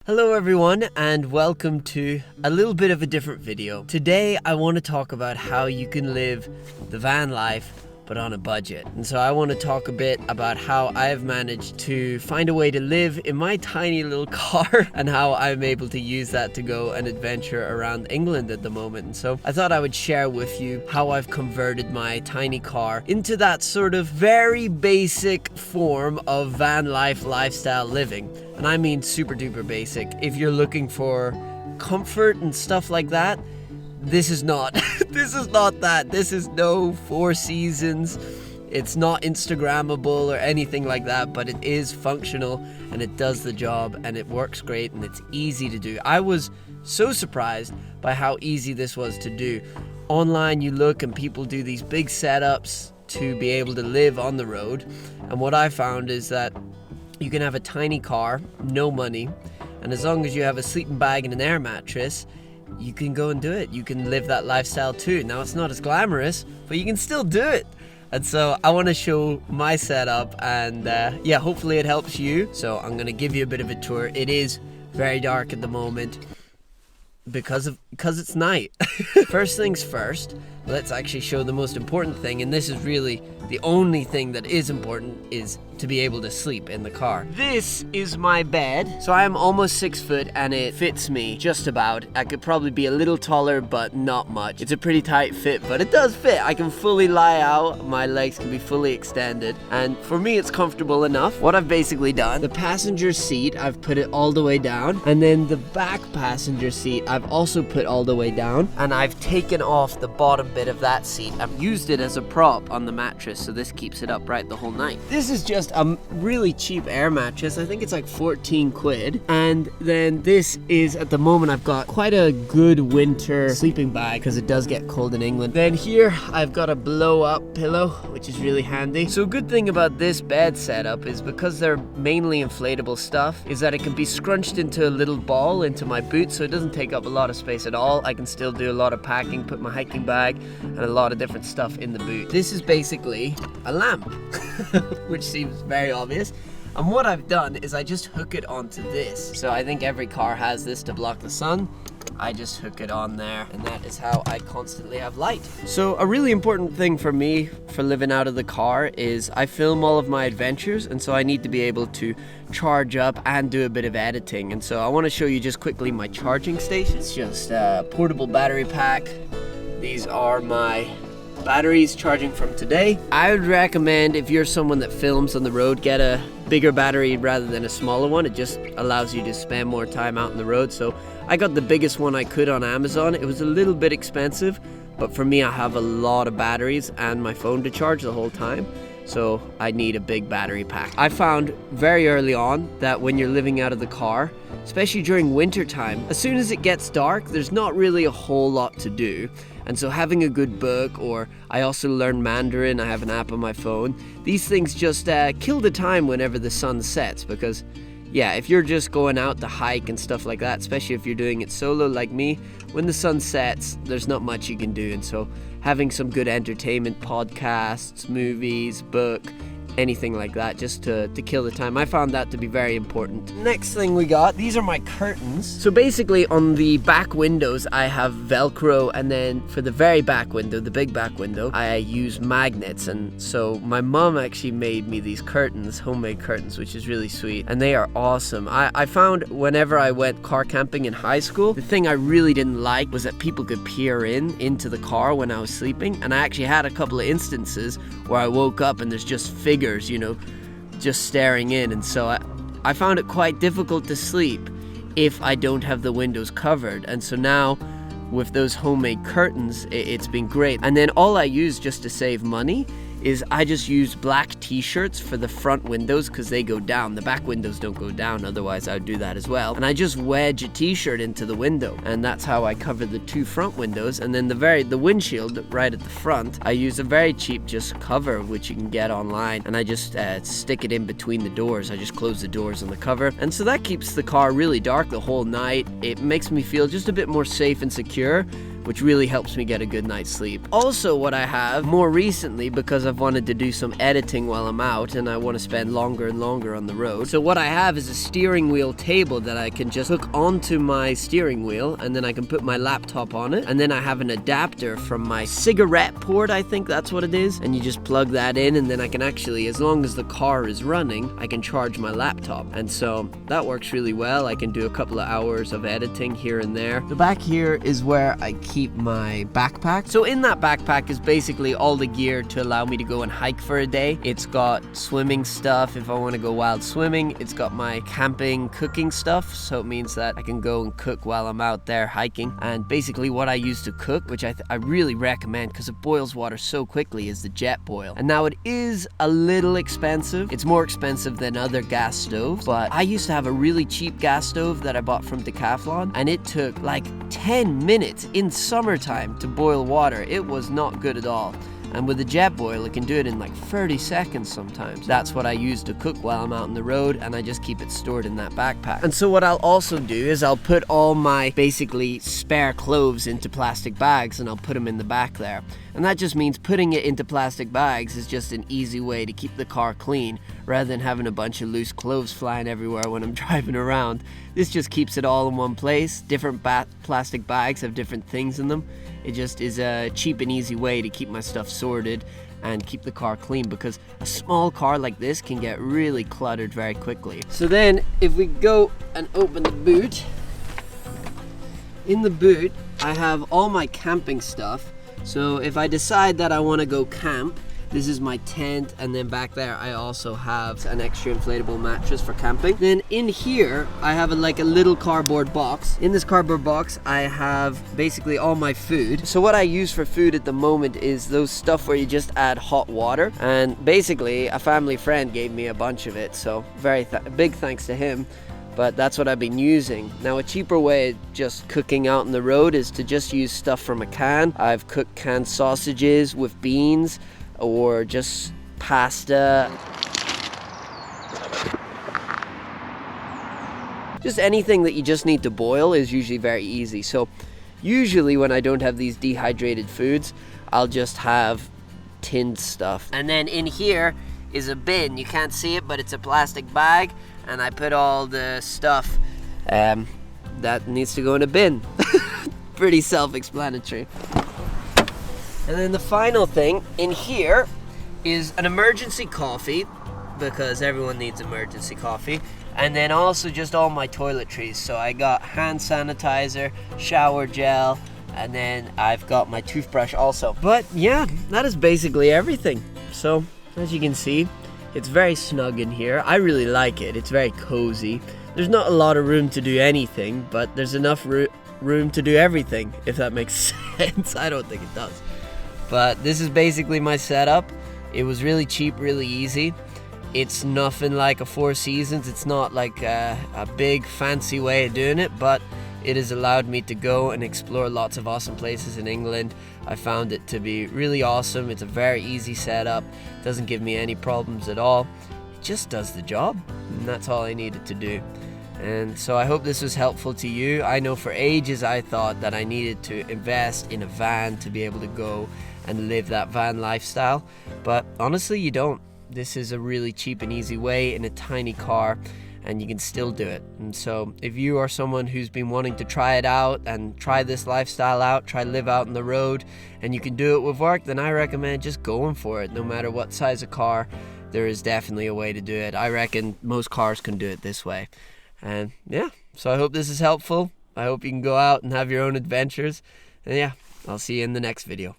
Hello everyone and welcome to a little bit of a different video. Today I want to talk about how you can live the van life but on a budget. And so I want to talk a bit about how I have managed to find a way to live in my tiny little car and how I'm able to use that to go and adventure around England at the moment. And so I thought I would share with you how I've converted my tiny car into that sort of very basic form of van life lifestyle living. And I mean super duper basic. If you're looking for comfort and stuff like that, this is not. This is not that. This is no Four Seasons. It's not Instagrammable or anything like that, but it is functional and it does the job and it works great and it's easy to do. I was so surprised by how easy this was to do. Online you look and people do these big setups to be able to live on the road, and what I found is that you can have a tiny car, no money, and as long as you have a sleeping bag and an air mattress, you can go and do it. You can live that lifestyle too. Now it's not as glamorous, but you can still do it. And so I want to show my setup and yeah, hopefully it helps you. So I'm going to give you a bit of a tour. It is very dark at the moment because it's night. First things first, let's actually show the most important thing, and this is really the only thing that is important, is to be able to sleep in the car. This is my bed. So I am almost 6 foot and it fits me just about. I could probably be a little taller, but not much. It's a pretty tight fit, but it does fit. I can fully lie out. My legs can be fully extended. And for me, it's comfortable enough. What I've basically done, the passenger seat, I've put it all the way down. And then the back passenger seat, I've also put all the way down. And I've taken off the bottom bit of that seat. I've used it as a prop on the mattress, so this keeps it upright the whole night. This is just a really cheap air mattress. I think it's like 14 quid. And then this is, at the moment, I've got quite a good winter sleeping bag because it does get cold in England. Then here I've got a blow up pillow, which is really handy. So a good thing about this bed setup is because they're mainly inflatable stuff, is that it can be scrunched into a little ball into my boot, so it doesn't take up a lot of space at all. I can still do a lot of packing, put my hiking bag and a lot of different stuff in the boot. This is basically a lamp, which seems very obvious. And what I've done is I just hook it onto this. So I think every car has this to block the sun. I just hook it on there, and that is how I constantly have light. So a really important thing for me for living out of the car is I film all of my adventures, and so I need to be able to charge up and do a bit of editing. And so I want to show you just quickly my charging station. It's just a portable battery pack. These are my batteries charging from today. I would recommend, if you're someone that films on the road, get a bigger battery rather than a smaller one. It just allows you to spend more time out on the road. So I got the biggest one I could on Amazon. It was a little bit expensive, but for me, I have a lot of batteries and my phone to charge the whole time, so I need a big battery pack. I found very early on that when you're living out of the car, especially during winter time, as soon as it gets dark, there's not really a whole lot to do. And so having a good book, or I also learn Mandarin, I have an app on my phone, these things just kill the time whenever the sun sets, because yeah, if you're just going out to hike and stuff like that, especially if you're doing it solo like me, when the sun sets, there's not much you can do. And so having some good entertainment, podcasts, movies, book, anything like that, just to kill the time, I found that to be very important. Next thing we got, these are my curtains. So basically on the back windows I have Velcro, and then for the very back window, the big back window, I use magnets. And so my mom actually made me these curtains, homemade curtains, which is really sweet, and they are awesome. I found whenever I went car camping in high school, the thing I really didn't like was that people could peer into the car when I was sleeping, and I actually had a couple of instances where I woke up and there's just figures, you know, just staring in. And so I found it quite difficult to sleep if I don't have the windows covered. And so now with those homemade curtains, it's been great. And then all I use just to save money is I just use black t-shirts for the front windows because they go down. The back windows don't go down, otherwise I would do that as well. And I just wedge a t-shirt into the window, and that's how I cover the two front windows. And then the windshield right at the front, I use a very cheap just cover which you can get online, and I just stick it in between the doors. I just close the doors on the cover, and so that keeps the car really dark the whole night. It makes me feel just a bit more safe and secure which really helps me get a good night's sleep. Also, what I have more recently, because I've wanted to do some editing while I'm out and I want to spend longer and longer on the road, so what I have is a steering wheel table that I can just hook onto my steering wheel, and then I can put my laptop on it, and then I have an adapter from my cigarette port, I think that's what it is, and you just plug that in, and then I can actually, as long as the car is running, I can charge my laptop. And so that works really well. I can do a couple of hours of editing here and there. The back here is where I keep my backpack. So in that backpack is basically all the gear to allow me to go and hike for a day. It's got swimming stuff if I want to go wild swimming. It's got my camping cooking stuff, so it means that I can go and cook while I'm out there hiking. And basically what I use to cook, which I really recommend because it boils water so quickly, is the jet boil. And now it is a little expensive. It's more expensive than other gas stoves, but I used to have a really cheap gas stove that I bought from Decathlon, and it took like 10 minutes in summertime to boil water. It was not good at all. And with the jet boil, it can do it in like 30 seconds sometimes. That's what I use to cook while I'm out on the road, and I just keep it stored in that backpack. And so what I'll also do is I'll put all my basically spare clothes into plastic bags, and I'll put them in the back there. And that just means putting it into plastic bags is just an easy way to keep the car clean, rather than having a bunch of loose clothes flying everywhere when I'm driving around. This just keeps it all in one place. Different plastic bags have different things in them. It just is a cheap and easy way to keep my stuff sorted and keep the car clean, because a small car like this can get really cluttered very quickly. So then if we go and open the boot, in the boot I have all my camping stuff. So if I decide that I want to go camp, this is my tent, and then back there I also have an extra inflatable mattress for camping. Then in here I have like a little cardboard box. In this cardboard box I have basically all my food. So what I use for food at the moment is those stuff where you just add hot water, and basically a family friend gave me a bunch of it, so big thanks to him. But that's what I've been using. Now a cheaper way of just cooking out on the road is to just use stuff from a can. I've cooked canned sausages with beans, or just pasta. Just anything that you just need to boil is usually very easy. So usually when I don't have these dehydrated foods, I'll just have tinned stuff. And then in here is a bin. You can't see it, but it's a plastic bag, and I put all the stuff that needs to go in a bin. Pretty self-explanatory. And then the final thing in here is an emergency coffee, because everyone needs emergency coffee. And then also just all my toiletries. So I got hand sanitizer, shower gel, and then I've got my toothbrush also. But yeah, that is basically everything. So as you can see, it's very snug in here. I really like it. It's very cozy. There's not a lot of room to do anything, but there's enough room to do everything, if that makes sense. I don't think it does. But this is basically my setup. It was really cheap, really easy. It's nothing like a Four Seasons. It's not like a big fancy way of doing it, but it has allowed me to go and explore lots of awesome places in England. I found it to be really awesome. It's a very easy setup. It doesn't give me any problems at all. It just does the job, and that's all I needed to do. And so I hope this was helpful to you. I know for ages I thought that I needed to invest in a van to be able to go and live that van lifestyle, but honestly you don't. This is a really cheap and easy way in a tiny car, and you can still do it. And so if you are someone who's been wanting to try it out and try this lifestyle out, try live out on the road, and you can do it with work, then I recommend just going for it. No matter what size of car, there is definitely a way to do it. I reckon most cars can do it this way. And yeah, so I hope this is helpful. I hope you can go out and have your own adventures. And yeah, I'll see you in the next video.